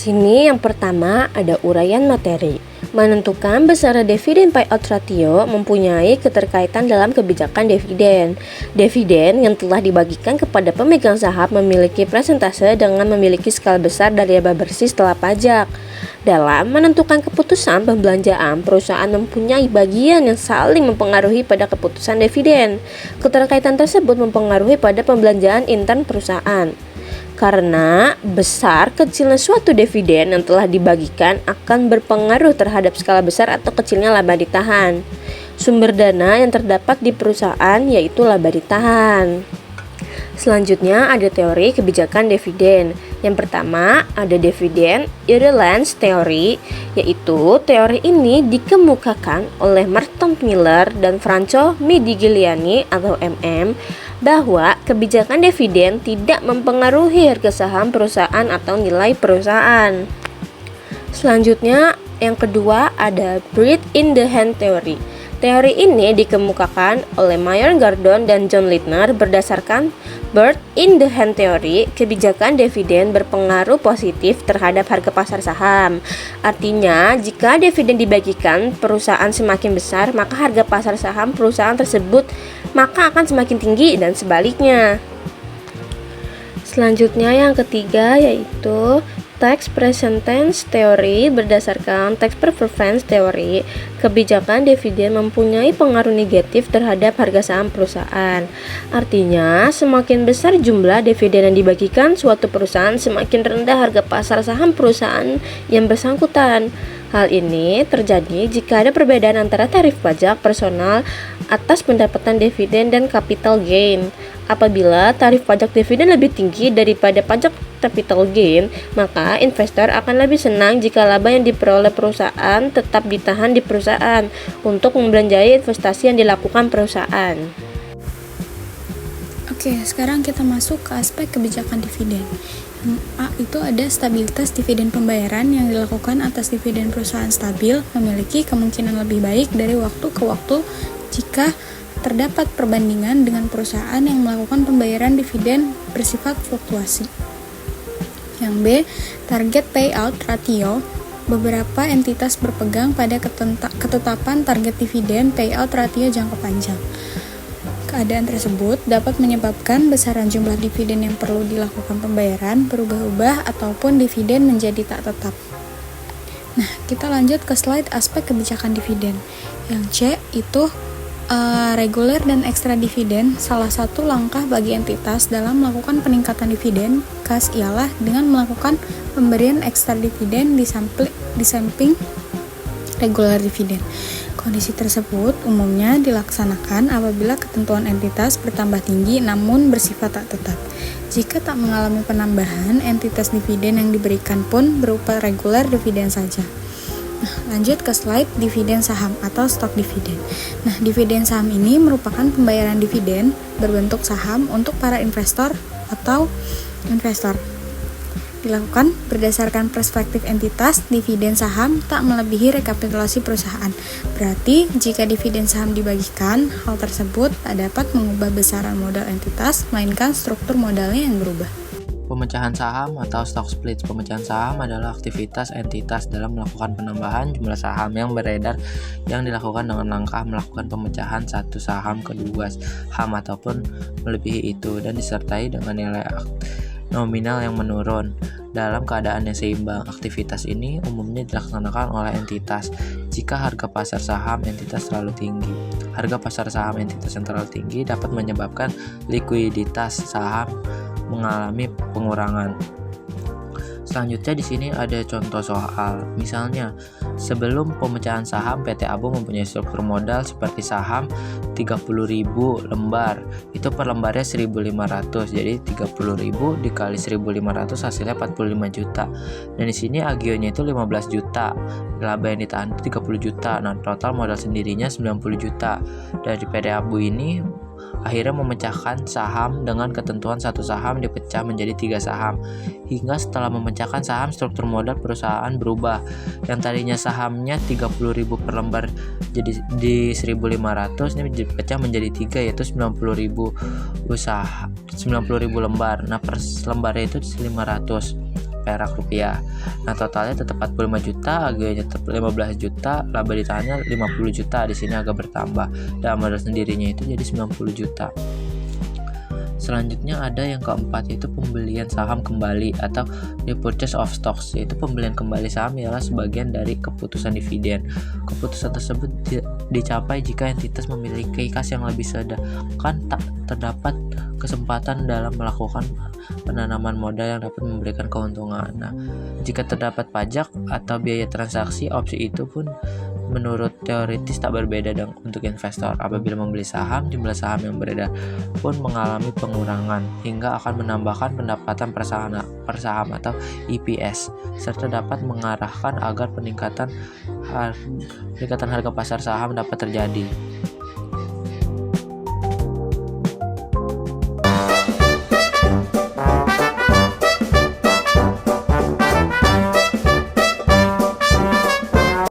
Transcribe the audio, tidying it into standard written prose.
sini yang pertama ada uraian materi. Menentukan besaran dividen payout ratio mempunyai keterkaitan dalam kebijakan dividen. Dividen yang telah dibagikan kepada pemegang saham memiliki persentase dengan memiliki skala besar dari laba bersih setelah pajak. Dalam menentukan keputusan pembelanjaan, perusahaan mempunyai bagian yang saling mempengaruhi pada keputusan dividen. Keterkaitan tersebut mempengaruhi pada pembelanjaan intern perusahaan. Karena besar kecilnya suatu dividen yang telah dibagikan akan berpengaruh terhadap skala besar atau kecilnya laba ditahan. Sumber dana yang terdapat di perusahaan yaitu laba ditahan. Selanjutnya ada teori kebijakan dividen. Yang pertama ada dividen irrelevance theory, yaitu teori ini dikemukakan oleh Merton Miller dan Franco Midigliani atau MM, bahwa kebijakan dividen tidak mempengaruhi harga saham perusahaan atau nilai perusahaan. Selanjutnya, yang kedua ada Bird in the Hand Theory. Teori ini dikemukakan oleh Mayer Gordon dan John Littner berdasarkan Bird in the Hand Theory. Kebijakan dividen berpengaruh positif terhadap harga pasar saham. Artinya, jika dividen dibagikan perusahaan semakin besar, maka harga pasar saham perusahaan tersebut maka akan semakin tinggi dan sebaliknya. Selanjutnya yang ketiga yaitu Tax Precedence Theory. Berdasarkan Tax Preference Theory, kebijakan dividen mempunyai pengaruh negatif terhadap harga saham perusahaan. Artinya, semakin besar jumlah dividen yang dibagikan suatu perusahaan, semakin rendah harga pasar saham perusahaan yang bersangkutan. Hal ini terjadi jika ada perbedaan antara tarif pajak personal atas pendapatan dividen dan capital gain. Apabila tarif pajak dividen lebih tinggi daripada pajak capital gain, maka investor akan lebih senang jika laba yang diperoleh perusahaan tetap ditahan di perusahaan untuk membelanjai investasi yang dilakukan perusahaan. Oke, sekarang kita masuk ke aspek kebijakan dividen. Yang A itu ada stabilitas dividen pembayaran yang dilakukan atas dividen perusahaan stabil, memiliki kemungkinan lebih baik dari waktu ke waktu jika terdapat perbandingan dengan perusahaan yang melakukan pembayaran dividen bersifat fluktuasi. Yang B, target payout ratio. Beberapa entitas berpegang pada ketetapan target dividen payout ratio jangka panjang. Keadaan tersebut dapat menyebabkan besaran jumlah dividen yang perlu dilakukan pembayaran berubah-ubah ataupun dividen menjadi tak tetap. Nah, kita lanjut ke slide aspek kebijakan dividen. Yang C itu reguler dan ekstra dividen. Salah satu langkah bagi entitas dalam melakukan peningkatan dividen kas ialah dengan melakukan pemberian ekstra dividen di samping reguler dividen. Kondisi tersebut umumnya dilaksanakan apabila ketentuan entitas bertambah tinggi namun bersifat tak tetap. Jika tak mengalami penambahan, entitas dividen yang diberikan pun berupa reguler dividen saja. Nah, lanjut ke slide dividen saham atau stok dividen. Nah, dividen saham ini merupakan pembayaran dividen berbentuk saham untuk para investor atau investor. Dilakukan berdasarkan perspektif entitas, dividen saham tak melebihi rekapitulasi perusahaan. Berarti, jika dividen saham dibagikan, hal tersebut tak dapat mengubah besaran modal entitas, melainkan struktur modalnya yang berubah. Pemecahan saham atau stock split. Pemecahan saham adalah aktivitas entitas dalam melakukan penambahan jumlah saham yang beredar yang dilakukan dengan langkah melakukan pemecahan satu saham ke dua saham ataupun melebihi itu dan disertai dengan nilai nominal yang menurun dalam keadaan yang seimbang. Aktivitas ini umumnya dilaksanakan oleh entitas jika harga pasar saham entitas terlalu tinggi. Harga pasar saham entitas yang terlalu tinggi dapat menyebabkan likuiditas saham mengalami pengurangan. Selanjutnya di sini ada contoh soal. Misalnya, sebelum pemecahan saham PT Abo mempunyai struktur modal seperti saham 30.000 lembar. Itu per lembarnya 1.500. Jadi 30.000 dikali 1.500 hasilnya 45 juta. Dan di sini agionya itu 15 juta. Laba yang ditahan itu 30 juta. Nah, total modal sendirinya 90 juta. Dari PT Abo ini akhirnya memecahkan saham dengan ketentuan satu saham dipecah menjadi 3 saham. Hingga setelah memecahkan saham, struktur modal perusahaan berubah. Yang tadinya sahamnya 30.000 per lembar jadi di 1.500, ini dipecah menjadi 3 yaitu 90.000 lembar. Nah, per lembarnya itu 500. perak rupiah. Nah, totalnya tetap 45 juta, agaknya tetap 15 juta, laba ditahannya 50 juta. Di sini agak bertambah. Dan modal sendirinya itu jadi 90 juta. Selanjutnya ada yang keempat, yaitu pembelian saham kembali atau repurchase of stocks, yaitu pembelian kembali saham ialah sebagian dari keputusan dividen. Keputusan tersebut dicapai jika entitas memiliki kas yang lebih, sedangkan tak terdapat kesempatan dalam melakukan penanaman modal yang dapat memberikan keuntungan. Nah, jika terdapat pajak atau biaya transaksi, opsi itu pun menurut teoritis tak berbeda untuk investor. Apabila membeli saham, jumlah saham yang beredar pun mengalami pengurangan hingga akan menambahkan pendapatan per saham atau EPS, serta dapat mengarahkan agar peningkatan harga pasar saham dapat terjadi.